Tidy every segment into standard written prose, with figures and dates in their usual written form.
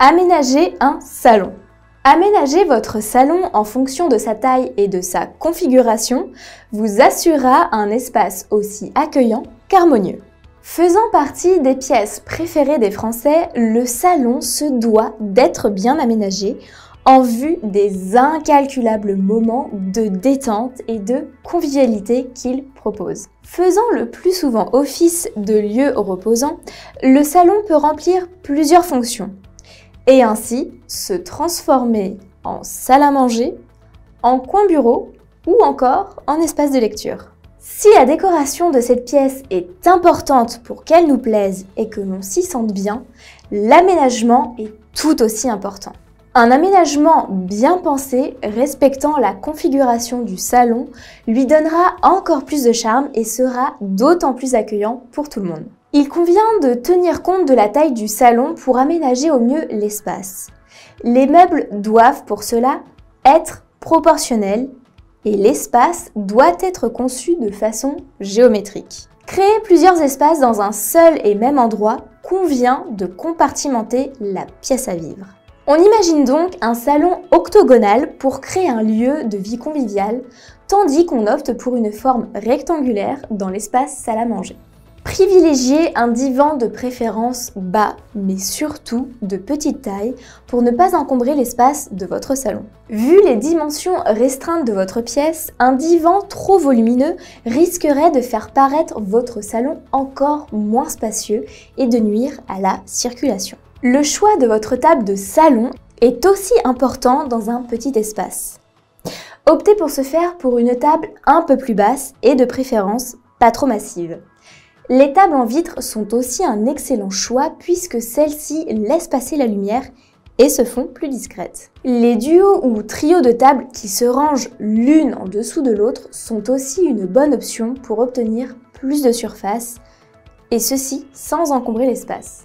Aménager un salon. Aménager votre salon en fonction de sa taille et de sa configuration vous assurera un espace aussi accueillant qu'harmonieux. Faisant partie des pièces préférées des Français, le salon se doit d'être bien aménagé en vue des incalculables moments de détente et de convivialité qu'il propose. Faisant le plus souvent office de lieu reposant, le salon peut remplir plusieurs fonctions et ainsi se transformer en salle à manger, en coin bureau ou encore en espace de lecture. Si la décoration de cette pièce est importante pour qu'elle nous plaise et que l'on s'y sente bien, l'aménagement est tout aussi important. Un aménagement bien pensé, respectant la configuration du salon, lui donnera encore plus de charme et sera d'autant plus accueillant pour tout le monde. Il convient de tenir compte de la taille du salon pour aménager au mieux l'espace. Les meubles doivent pour cela être proportionnels et l'espace doit être conçu de façon géométrique. Créer plusieurs espaces dans un seul et même endroit convient de compartimenter la pièce à vivre. On imagine donc un salon octogonal pour créer un lieu de vie conviviale, tandis qu'on opte pour une forme rectangulaire dans l'espace salle à manger. Privilégiez un divan de préférence bas, mais surtout de petite taille, pour ne pas encombrer l'espace de votre salon. Vu les dimensions restreintes de votre pièce, un divan trop volumineux risquerait de faire paraître votre salon encore moins spacieux et de nuire à la circulation. Le choix de votre table de salon est aussi important dans un petit espace. Optez pour ce faire pour une table un peu plus basse et de préférence pas trop massive. Les tables en vitre sont aussi un excellent choix puisque celles-ci laissent passer la lumière et se font plus discrètes. Les duos ou trios de tables qui se rangent l'une en dessous de l'autre sont aussi une bonne option pour obtenir plus de surface et ceci sans encombrer l'espace.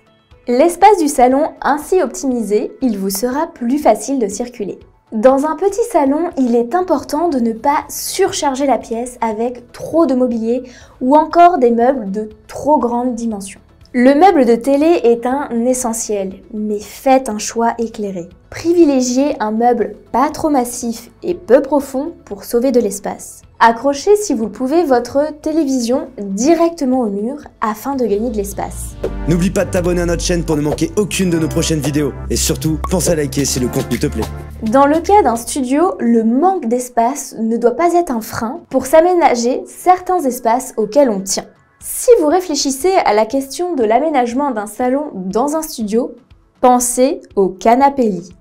L'espace du salon ainsi optimisé, il vous sera plus facile de circuler. Dans un petit salon, il est important de ne pas surcharger la pièce avec trop de mobilier ou encore des meubles de trop grande dimension. Le meuble de télé est un essentiel, mais faites un choix éclairé. Privilégiez un meuble pas trop massif et peu profond pour sauver de l'espace. Accrochez si vous le pouvez votre télévision directement au mur afin de gagner de l'espace. N'oublie pas de t'abonner à notre chaîne pour ne manquer aucune de nos prochaines vidéos. Et surtout, pense à liker si le contenu te plaît. Dans le cas d'un studio, le manque d'espace ne doit pas être un frein pour s'aménager certains espaces auxquels on tient. Si vous réfléchissez à la question de l'aménagement d'un salon dans un studio, pensez au canapé-lit.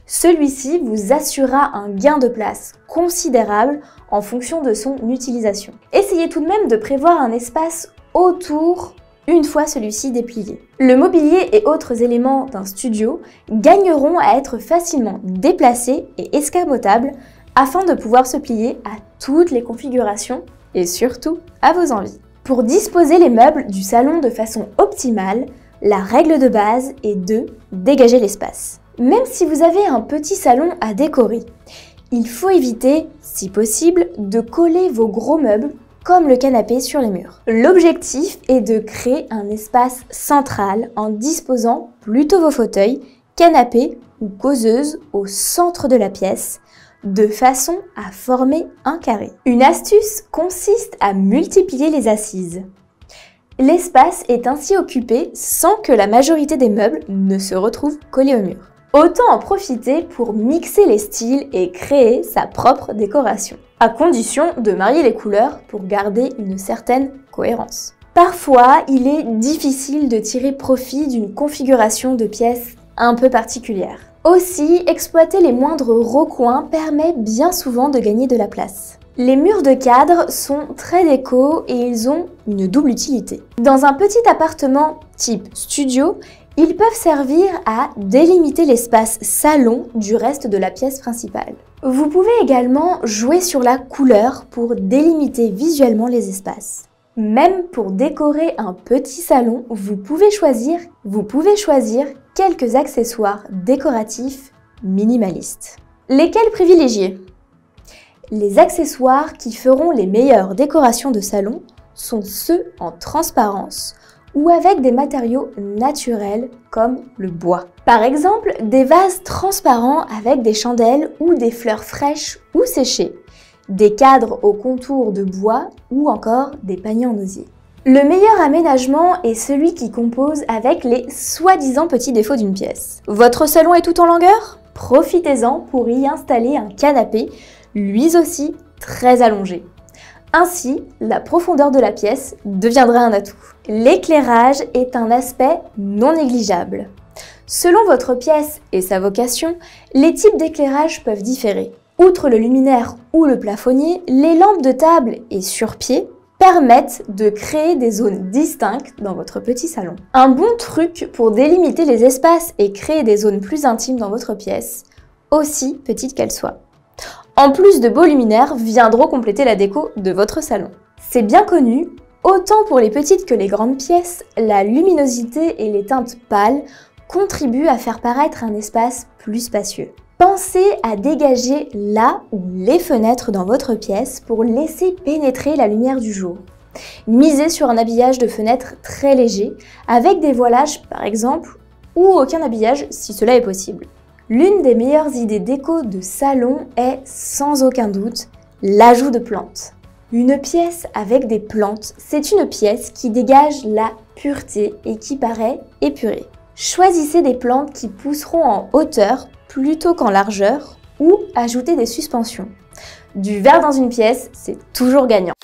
Celui-ci vous assurera un gain de place considérable en fonction de son utilisation. Essayez tout de même de prévoir un espace autour une fois celui-ci déplié. Le mobilier et autres éléments d'un studio gagneront à être facilement déplacés et escamotables afin de pouvoir se plier à toutes les configurations et surtout à vos envies. Pour disposer les meubles du salon de façon optimale, la règle de base est de dégager l'espace. Même si vous avez un petit salon à décorer, il faut éviter, si possible, de coller vos gros meubles comme le canapé sur les murs. L'objectif est de créer un espace central en disposant plutôt vos fauteuils, canapés ou causeuses au centre de la pièce, de façon à former un carré. Une astuce consiste à multiplier les assises. L'espace est ainsi occupé sans que la majorité des meubles ne se retrouvent collés au mur. Autant en profiter pour mixer les styles et créer sa propre décoration, à condition de marier les couleurs pour garder une certaine cohérence. Parfois, il est difficile de tirer profit d'une configuration de pièces un peu particulière. Aussi, exploiter les moindres recoins permet bien souvent de gagner de la place. Les murs de cadre sont très déco et ils ont une double utilité. Dans un petit appartement type studio, ils peuvent servir à délimiter l'espace salon du reste de la pièce principale. Vous pouvez également jouer sur la couleur pour délimiter visuellement les espaces. Même pour décorer un petit salon, vous pouvez choisir quelques accessoires décoratifs minimalistes. Lesquels privilégier? Les accessoires qui feront les meilleures décorations de salon sont ceux en transparence ou avec des matériaux naturels comme le bois. Par exemple, des vases transparents avec des chandelles ou des fleurs fraîches ou séchées, des cadres aux contours de bois ou encore des paniers en osier. Le meilleur aménagement est celui qui compose avec les soi-disant petits défauts d'une pièce. Votre salon est tout en longueur ? Profitez-en pour y installer un canapé, lui aussi très allongé. Ainsi, la profondeur de la pièce deviendra un atout. L'éclairage est un aspect non négligeable. Selon votre pièce et sa vocation, les types d'éclairage peuvent différer. Outre le luminaire ou le plafonnier, les lampes de table et sur pied permettent de créer des zones distinctes dans votre petit salon. Un bon truc pour délimiter les espaces et créer des zones plus intimes dans votre pièce, aussi petite qu'elle soit. En plus de beaux luminaires, viendront compléter la déco de votre salon. C'est bien connu, autant pour les petites que les grandes pièces, la luminosité et les teintes pâles contribuent à faire paraître un espace plus spacieux. Pensez à dégager là ou les fenêtres dans votre pièce pour laisser pénétrer la lumière du jour. Misez sur un habillage de fenêtres très léger, avec des voilages par exemple, ou aucun habillage si cela est possible. L'une des meilleures idées déco de salon est, sans aucun doute, l'ajout de plantes. Une pièce avec des plantes, c'est une pièce qui dégage la pureté et qui paraît épurée. Choisissez des plantes qui pousseront en hauteur plutôt qu'en largeur ou ajoutez des suspensions. Du vert dans une pièce, c'est toujours gagnant.